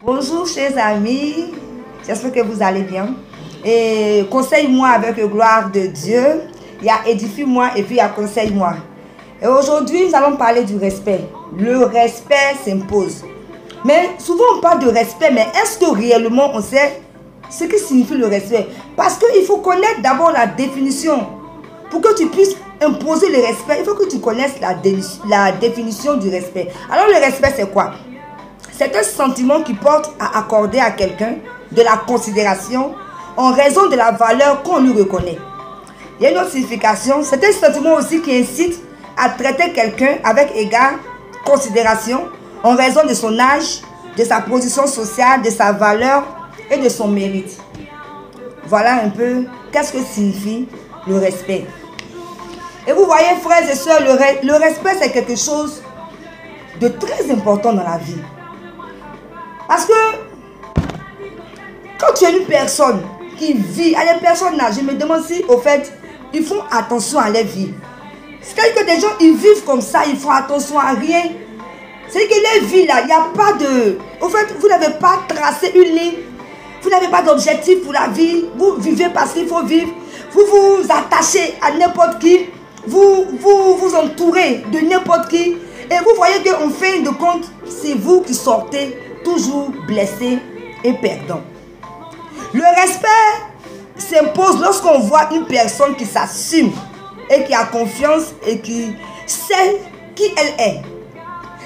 Bonjour chers amis, j'espère que vous allez bien. Et conseille-moi avec la gloire de Dieu. Il y a édifie-moi et puis il y a conseille-moi. Et aujourd'hui, nous allons parler du respect. Le respect s'impose. Mais souvent on parle de respect, mais est-ce que réellement on sait ce que signifie le respect? Parce qu'il faut connaître d'abord la définition. Pour que tu puisses imposer le respect, il faut que tu connaisses la définition du respect. Alors le respect c'est quoi? C'est un sentiment qui porte à accorder à quelqu'un de la considération en raison de la valeur qu'on lui reconnaît. Il y a une autre signification, c'est un sentiment aussi qui incite à traiter quelqu'un avec égale considération en raison de son âge, de sa position sociale, de sa valeur et de son mérite. Voilà un peu qu'est-ce que signifie le respect. Et vous voyez, frères et sœurs, le respect c'est quelque chose de très important dans la vie. Parce que quand tu es une personne qui vit, à des personnes là, je me demande si au fait ils font attention à leur vie. C'est-à-dire que des gens ils vivent comme ça, ils font attention à rien. C'est-à-dire que leur vie là, il n'y a pas de... Au fait, vous n'avez pas tracé une ligne. Vous n'avez pas d'objectif pour la vie. Vous vivez parce qu'il faut vivre. Vous vous attachez à n'importe qui. Vous entourez de n'importe qui. Et vous voyez qu'en fin de compte, c'est vous qui sortez toujours blessé et perdant. Le respect s'impose lorsqu'on voit une personne qui s'assume et qui a confiance et qui sait qui elle est.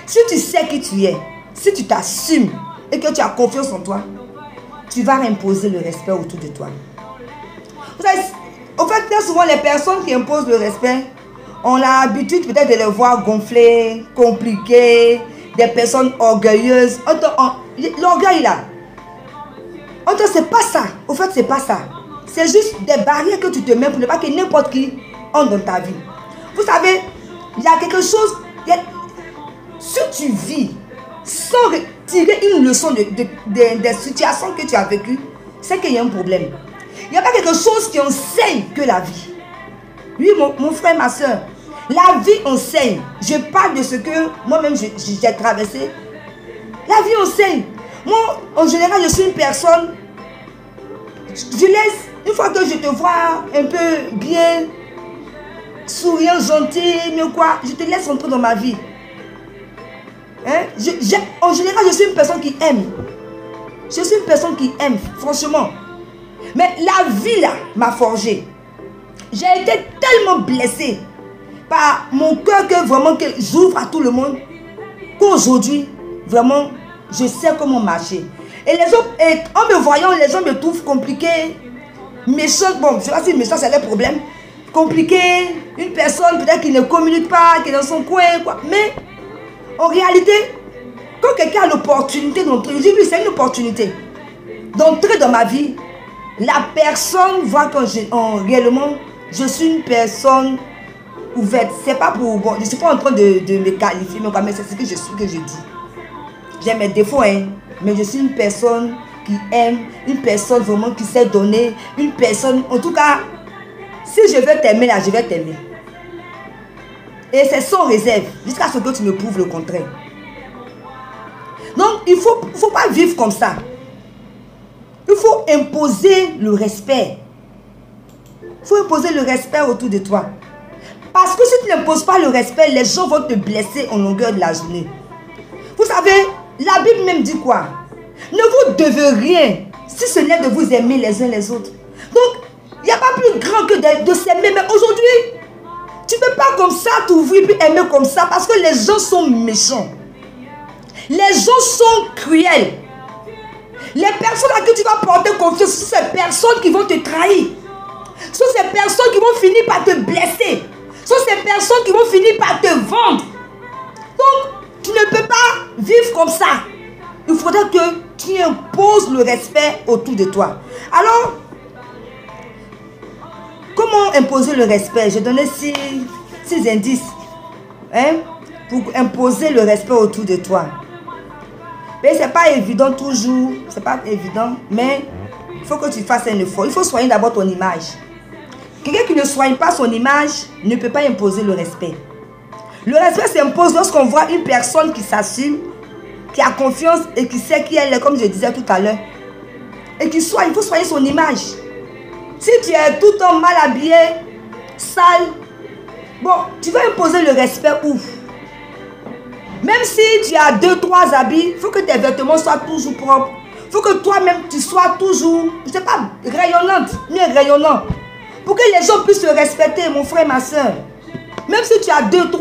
Si tu sais qui tu es, si tu t'assumes et que tu as confiance en toi, tu vas imposer le respect autour de toi. Vous savez, en fait, très souvent, les personnes qui imposent le respect, on a l'habitude peut-être de les voir gonflées, compliquées, des personnes orgueilleuses. L'orgueil là, c'est pas ça. Au fait, c'est pas ça. C'est juste des barrières que tu te mets pour ne pas que n'importe qui entre dans ta vie. Vous savez, il y a quelque chose. Si tu vis sans tirer une leçon des situations que tu as vécues, c'est qu'il y a un problème. Il n'y a pas quelque chose qui enseigne que la vie. Oui, mon frère, ma soeur, la vie enseigne. Je parle de ce que moi-même j'ai traversé. La vie enseigne. Moi, en général, je suis une personne, je laisse, une fois que je te vois un peu bien, souriant, gentil, mais quoi, je te laisse entrer dans ma vie. Hein? En général, je suis une personne qui aime. Je suis une personne qui aime, franchement. Mais la vie, là, m'a forgé. J'ai été tellement blessée par mon cœur que vraiment que j'ouvre à tout le monde, qu'aujourd'hui, vraiment, je sais comment marcher. Et les autres, en me voyant, les gens me trouvent compliquée, méchante. Bon, je sais pas si méchante, c'est le problème. Compliquée, une personne peut-être qui ne communique pas, qui est dans son coin, quoi. Mais, en réalité, quand quelqu'un a l'opportunité d'entrer, je dis oui, c'est une opportunité d'entrer dans ma vie, la personne voit que réellement, je suis une personne ouverte. C'est pas pour... Bon, je ne suis pas en train de me qualifier, mais c'est ce que je suis, que je dis. J'ai mes défauts, hein, mais je suis une personne qui aime, une personne vraiment qui sait donner, une personne... En tout cas, si je veux t'aimer là, je vais t'aimer. Et c'est sans réserve, jusqu'à ce que tu me prouves le contraire. Donc, il ne faut pas vivre comme ça. Il faut imposer le respect. Il faut imposer le respect autour de toi. Parce que si tu n'imposes pas le respect, les gens vont te blesser en longueur de la journée. Vous savez, la Bible même dit quoi? Ne vous devez rien si ce n'est de vous aimer les uns les autres. Donc, il n'y a pas plus grand que de s'aimer. Mais aujourd'hui, tu ne peux pas comme ça t'ouvrir et aimer comme ça parce que les gens sont méchants. Les gens sont cruels. Les personnes à qui tu vas porter confiance sont ces personnes qui vont te trahir. Ce sont ces personnes qui vont finir par te blesser. Ce sont ces personnes qui vont finir par te vendre. Donc, tu ne peux pas vivre comme ça. Il faudrait que tu imposes le respect autour de toi. Alors, comment imposer le respect? Je donnais 6 indices, hein, pour imposer le respect autour de toi. Mais ce n'est pas évident toujours. C'est pas évident, mais il faut que tu fasses un effort. Il faut soigner d'abord ton image. Quelqu'un qui ne soigne pas son image ne peut pas imposer le respect. Le respect s'impose lorsqu'on voit une personne qui s'assume qui a confiance et qui sait qui elle est, comme je disais tout à l'heure. Et il faut soigner son image. Si tu es tout le temps mal habillé, sale, bon, tu vas imposer le respect où? Même si tu as 2-3 habits, il faut que tes vêtements soient toujours propres. Il faut que toi-même, tu sois toujours, je ne sais pas, rayonnante, mieux rayonnant. Pour que les gens puissent te respecter, mon frère, ma soeur. Même si tu as 2-3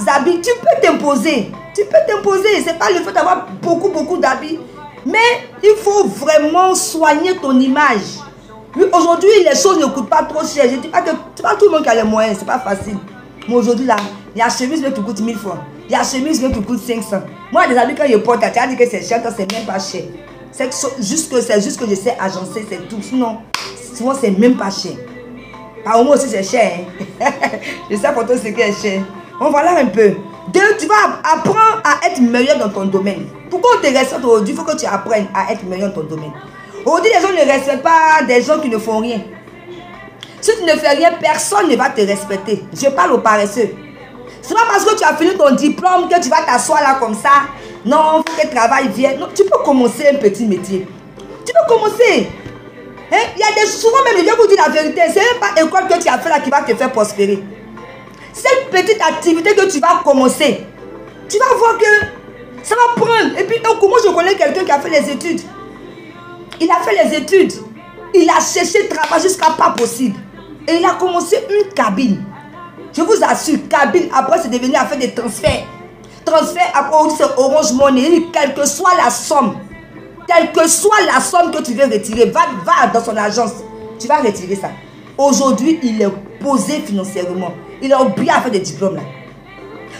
habits, tu peux t'imposer. Tu peux t'imposer. Ce n'est pas le fait d'avoir beaucoup d'habits. Mais il faut vraiment soigner ton image. Aujourd'hui, les choses ne coûtent pas trop cher. Je ne dis pas que c'est pas tout le monde qui a les moyens, c'est pas facile. Mais aujourd'hui, là, il y a chemise qui coûte 1000 francs. Il y a chemise qui coûte 500. Moi, des habits, quand je porte, tu as dit que c'est cher, c'est même pas cher. C'est juste que je sais agencer, c'est tout. Sinon, souvent, c'est même pas cher. Par moi aussi, c'est cher. Hein? Je sais pour toi ce qui est cher. On va là un peu. Deux, tu vas apprendre à être meilleur dans ton domaine. Pourquoi on te respecte aujourd'hui? Il faut que tu apprennes à être meilleur dans ton domaine. Aujourd'hui, les gens ne respectent pas des gens qui ne font rien. Si tu ne fais rien, personne ne va te respecter. Je parle aux paresseux. Ce n'est pas parce que tu as fini ton diplôme que tu vas t'asseoir là comme ça. Non, il faut que le travail vienne. Non, tu peux commencer un petit métier. Tu peux commencer. Hein? Il y a des souvent même, je vais vous dire la vérité, ce n'est pas l'école que tu as fait là qui va te faire prospérer. Cette petite activité que tu vas commencer, tu vas voir que ça va prendre. Et puis, donc, moi je connais quelqu'un qui a fait les études. Il a fait les études. Il a cherché travail jusqu'à pas possible. Et il a commencé une cabine. Je vous assure, cabine, après c'est devenu à faire des transferts. Transfert, après c'est Orange Money. Quelle que soit la somme, que tu veux retirer, va dans son agence. Tu vas retirer ça. Aujourd'hui, il est posé financièrement. Il a oublié à faire des diplômes là.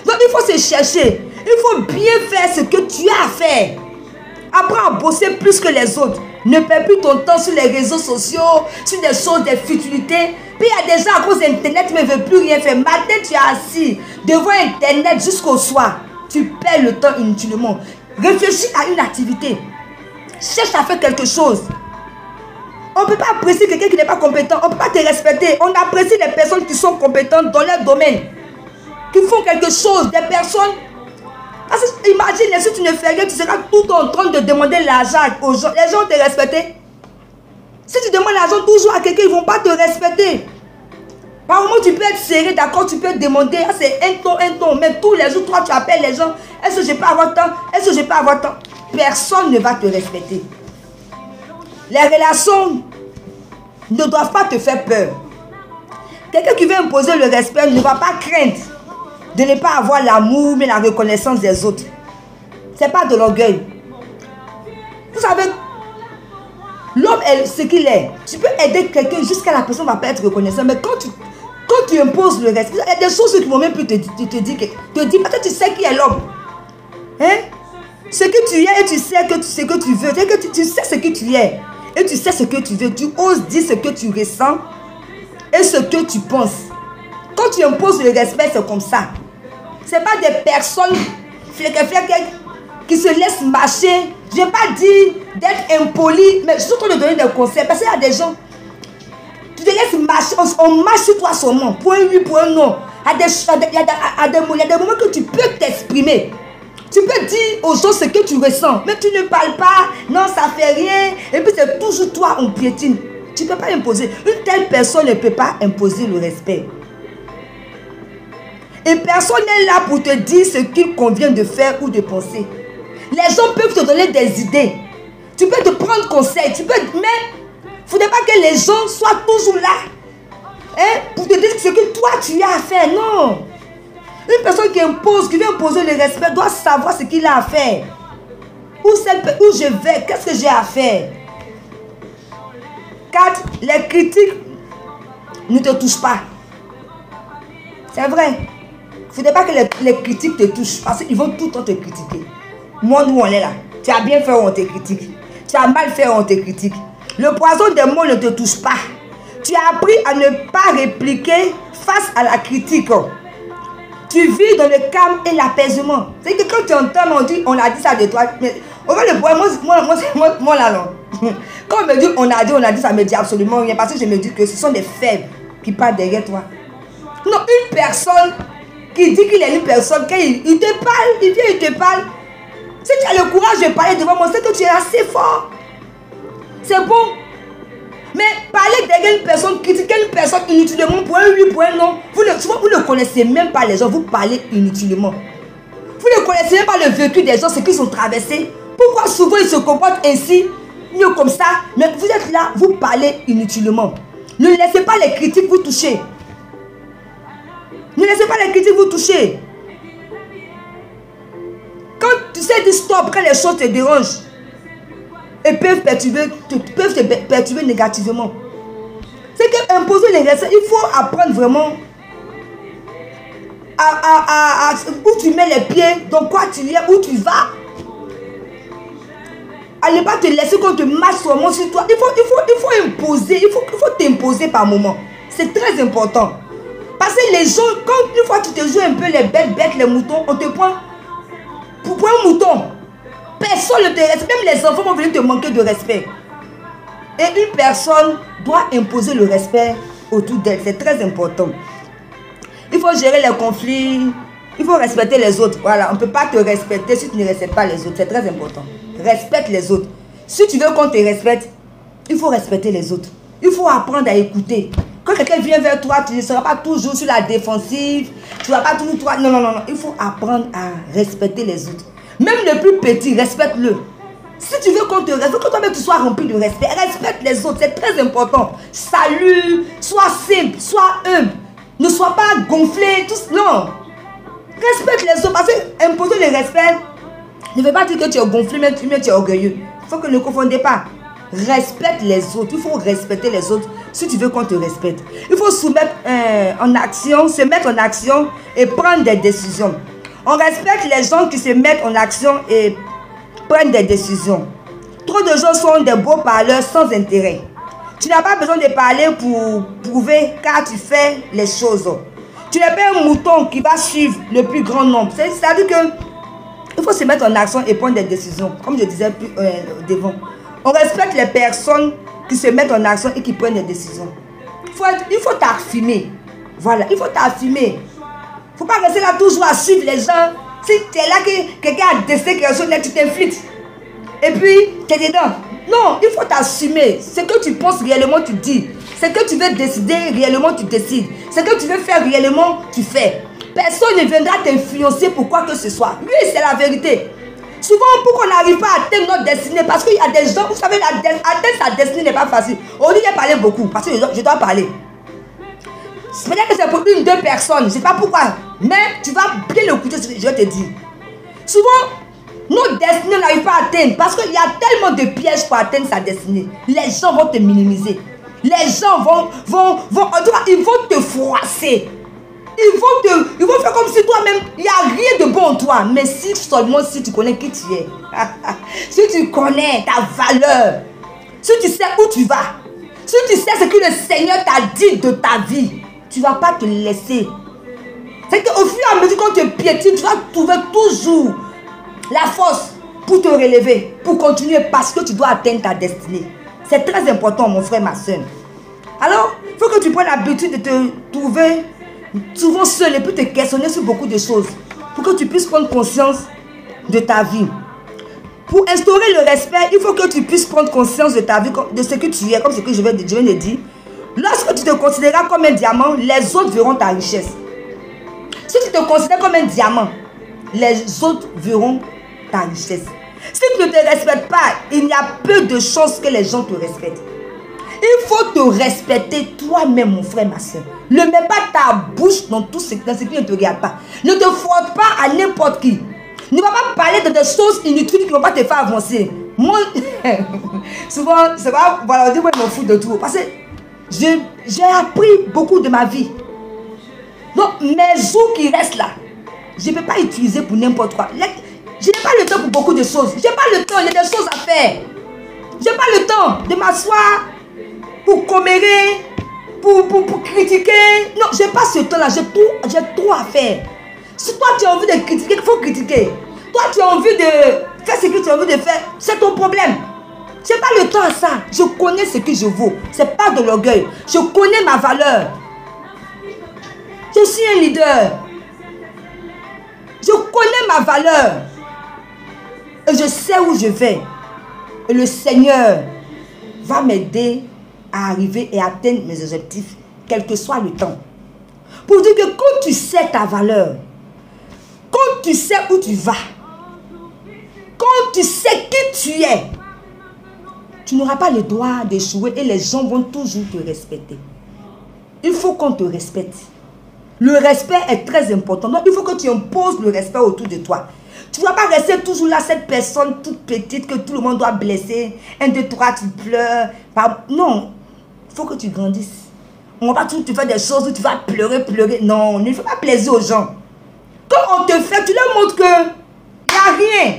Donc il faut se chercher. Il faut bien faire ce que tu as à faire. Apprends à bosser plus que les autres. Ne perds plus ton temps sur les réseaux sociaux, sur des choses, des futilités. Puis il y a des gens à cause d'Internet qui ne veulent plus rien faire. Matin, tu es assis devant Internet jusqu'au soir. Tu perds le temps inutilement. Réfléchis à une activité. Cherche à faire quelque chose. On ne peut pas apprécier quelqu'un qui n'est pas compétent. On ne peut pas te respecter. On apprécie les personnes qui sont compétentes dans leur domaine. Qui font quelque chose. Des personnes... Parce que imagine, si tu ne fais rien, tu seras tout en train de demander l'argent aux gens. Les gens vont te respecter. Si tu demandes l'argent toujours à quelqu'un, ils ne vont pas te respecter. Par moment, tu peux être serré, d'accord, tu peux demander, ah, c'est un ton. Mais tous les jours, toi, tu appelles les gens. Est-ce que je peux avoir temps? Est-ce que je peux avoir temps? Personne ne va te respecter. Les relations ne doivent pas te faire peur. Quelqu'un qui veut imposer le respect ne va pas craindre de ne pas avoir l'amour, mais la reconnaissance des autres. Ce n'est pas de l'orgueil. Vous savez, l'homme est ce qu'il est. Tu peux aider quelqu'un jusqu'à la personne ne va pas être reconnaissante. Mais quand tu imposes le respect, il y a des choses qui vont même plus te dire parce que tu sais qui est l'homme. Hein? Ce que tu es et tu sais ce que tu veux. Tu sais ce que tu es et tu sais ce que tu veux. Tu oses dire ce que tu ressens et ce que tu penses. Quand tu imposes le respect, c'est comme ça. Ce n'est pas des personnes qui se laissent marcher. Je ne vais pas dire d'être impoli, mais je suis en train de donner des conseils. Parce qu'il y a des gens, tu te laisses marcher, on marche sur toi seulement. Point oui, point non. Il y a des moments que tu peux t'exprimer. Tu peux dire aux gens ce que tu ressens. Mais tu ne parles pas, non, ça ne fait rien. Et puis c'est toujours toi, on piétine. Tu ne peux pas imposer. Une telle personne ne peut pas imposer le respect. Et personne n'est là pour te dire ce qu'il convient de faire ou de penser. Les gens peuvent te donner des idées. Tu peux te prendre conseil. Mais il ne faudrait pas que les gens soient toujours là. Hein, pour te dire ce que toi tu as à faire. Non. Une personne qui impose, qui veut imposer le respect, doit savoir ce qu'il a à faire. Où je vais, qu'est-ce que j'ai à faire. 4. Les critiques ne te touchent pas. C'est vrai. Il ne faudrait pas que les critiques te touchent. Parce qu'ils vont tout le temps te critiquer. Moi, nous, on est là. Tu as bien fait, on te critique. Tu as mal fait, on te critique. Le poison des mots ne te touche pas. Tu as appris à ne pas répliquer face à la critique. Tu vis dans le calme et l'apaisement. C'est que quand tu entends, on a dit ça de toi. Mais au fait, le problème, moi là, non. Quand on me dit on a dit, ça me dit absolument rien. Parce que je me dis que ce sont des faibles qui parlent derrière toi. Non, une personne qui dit qu'il est une personne, quand il te parle, il vient, il te parle. Si tu as le courage de parler devant moi, c'est que tu es assez fort. C'est bon. Mais parler derrière une personne, critiquer une personne inutilement pour un oui, pour un non, souvent vous ne connaissez même pas les gens, vous parlez inutilement. Vous ne connaissez même pas le vécu des gens, ce qu'ils ont traversé. Pourquoi souvent ils se comportent ainsi, mieux comme ça, mais vous êtes là, vous parlez inutilement. Ne laissez pas les critiques vous toucher. Ne laissez pas les critiques vous toucher. Quand tu sais dire stop, quand les choses te dérangent, et peuvent te perturber négativement. C'est qu'imposer les respects, il faut apprendre vraiment où tu mets les pieds, dans quoi tu es, où tu vas. À ne pas te laisser qu'on te marche sur toi. Il faut imposer, il faut t'imposer par moment. C'est très important. Parce que les gens, quand une fois tu te joues un peu les bêtes, les moutons, on te prend pour un mouton. Personne ne te respecte. Même les enfants vont venir te manquer de respect. Et une personne doit imposer le respect autour d'elle. C'est très important. Il faut gérer les conflits. Il faut respecter les autres. Voilà, on ne peut pas te respecter si tu ne respectes pas les autres. C'est très important. Respecte les autres. Si tu veux qu'on te respecte, il faut respecter les autres. Il faut apprendre à écouter. Quand quelqu'un vient vers toi, tu ne seras pas toujours sur la défensive. Tu ne vas pas toujours... Non. Il faut apprendre à respecter les autres. Même le plus petit, respecte-le. Si tu veux qu'on te respecte, que toi-même tu sois rempli de respect, respecte les autres, c'est très important. Salut, sois simple, sois humble. Ne sois pas gonflé, tout... Non. Respecte les autres, parce que imposer le respect ne veut pas dire que tu es gonflé, mais tu es orgueilleux. Il faut que ne confondez pas. Respecte les autres, il faut respecter les autres si tu veux qu'on te respecte. Il faut se mettre en action et prendre des décisions. On respecte les gens qui se mettent en action et prennent des décisions. Trop de gens sont des beaux parleurs sans intérêt. Tu n'as pas besoin de parler pour prouver car tu fais les choses. Tu n'es pas un mouton qui va suivre le plus grand nombre. C'est-à-dire que il faut se mettre en action et prendre des décisions. Comme je disais devant. On respecte les personnes qui se mettent en action et qui prennent des décisions. Il faut t'affirmer. Voilà, il faut t'affirmer. Il ne faut pas rester là toujours à suivre les gens. Si tu es là que quelqu'un a décidé quelque chose, tu t'inflites. Et puis, tu es dedans. Non, il faut t'assumer. Ce que tu penses réellement, tu dis. Ce que tu veux décider réellement, tu décides. Ce que tu veux faire réellement, tu fais. Personne ne viendra t'influencer pour quoi que ce soit. Oui, c'est la vérité. Souvent, pour qu'on n'arrive pas à atteindre notre destinée, parce qu'il y a des gens, vous savez, atteindre sa destinée n'est pas facile. On dit de parler beaucoup, parce que je dois parler. Peut-être que c'est pour une, deux personnes, je ne sais pas pourquoi. Mais tu vas bien écouter ce que je vais te dire. Souvent, notre destinée n'arrive pas à atteindre, parce qu'il y a tellement de pièges pour atteindre sa destinée. Les gens vont te minimiser. Les gens ils vont te froisser. Ils vont faire comme si toi-même, il n'y a rien de bon en toi. Mais si seulement si tu connais qui tu es, si tu connais ta valeur, si tu sais où tu vas, si tu sais ce que le Seigneur t'a dit de ta vie, tu ne vas pas te laisser. C'est qu'au fur et à mesure qu'on te piétine, tu vas trouver toujours la force pour te relever, pour continuer parce que tu dois atteindre ta destinée. C'est très important, mon frère, ma soeur. Alors, il faut que tu prennes l'habitude de te trouver souvent seul et puis te questionner sur beaucoup de choses pour que tu puisses prendre conscience de ta vie. Pour instaurer le respect, il faut que tu puisses prendre conscience de ta vie, de ce que tu es, comme ce que je viens de dire. Lorsque tu te considéreras comme un diamant, les autres verront ta richesse. Si tu te considères comme un diamant, les autres verront ta richesse. Si tu ne te respectes pas, il y a peu de chances que les gens te respectent. Il faut te respecter toi-même, mon frère, ma soeur. Ne mets pas ta bouche dans tout ce qui ne te regarde pas. Ne te frotte pas à n'importe qui. Ne va pas parler de des choses inutiles qui ne vont pas te faire avancer. Moi, souvent, c'est pas, voilà, on dit, moi, je m'en fous de tout. Parce que j'ai appris beaucoup de ma vie. Donc, mes jours qui restent là, je ne peux pas utiliser pour n'importe quoi. Je n'ai pas le temps pour beaucoup de choses. Je n'ai pas le temps, il y a des choses à faire. Je n'ai pas le temps de m'asseoir pour commérer, pour critiquer. Non, je n'ai pas ce temps-là. J'ai trop à faire. Si toi, tu as envie de critiquer, il faut critiquer. Toi, tu as envie de faire ce que tu as envie de faire, c'est ton problème. Je n'ai pas le temps à ça. Je connais ce que je vaux. Ce n'est pas de l'orgueil. Je connais ma valeur. Je suis un leader. Je connais ma valeur. Et je sais où je vais. Et le Seigneur va m'aider à arriver et atteindre mes objectifs, quel que soit le temps. Pour dire que quand tu sais ta valeur, quand tu sais où tu vas, quand tu sais qui tu es, tu n'auras pas le droit d'échouer et les gens vont toujours te respecter. Il faut qu'on te respecte. Le respect est très important. Donc, il faut que tu imposes le respect autour de toi. Tu ne vas pas rester toujours là, cette personne toute petite que tout le monde doit blesser. 1, 2, 3, tu pleures. Non, il faut que tu grandisses. On ne va pas toujours te faire des choses où tu vas pleurer. Non, ne fais pas plaisir aux gens. Quand on te fait, tu leur montres que il n'y a rien.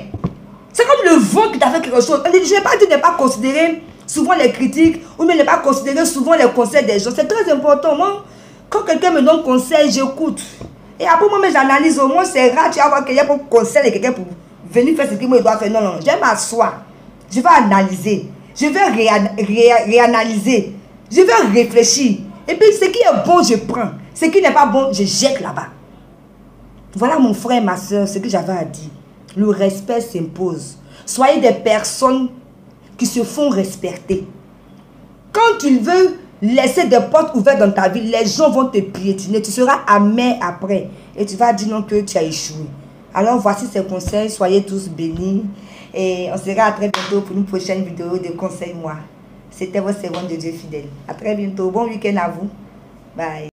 C'est comme le vent qui t'a fait quelque chose. Je ne vais pas dire de ne pas considérer souvent les critiques ou même ne pas considérer souvent les conseils des gens. C'est très important. Moi, quand quelqu'un me donne conseil, j'écoute. Et après, moi, j'analyse. Au moins, c'est rare, tu vas avoir quelqu'un pour conseiller quelqu'un pour venir faire ce qu'il doit faire. Non, non, je vais m'asseoir. Je vais analyser. Je vais réanalyser. Je vais réfléchir. Et puis, ce qui est bon, je prends. Ce qui n'est pas bon, je jette là-bas. Voilà, mon frère, ma soeur, ce que j'avais à dire. Le respect s'impose. Soyez des personnes qui se font respecter. Quand tu veux laisser des portes ouvertes dans ta vie, les gens vont te piétiner. Tu seras amer après. Et tu vas dire non que tu as échoué. Alors voici ces conseils. Soyez tous bénis. Et on se verra à très bientôt pour une prochaine vidéo de Conseil Moi. C'était votre servante de Dieu fidèle. À très bientôt. Bon week-end à vous. Bye.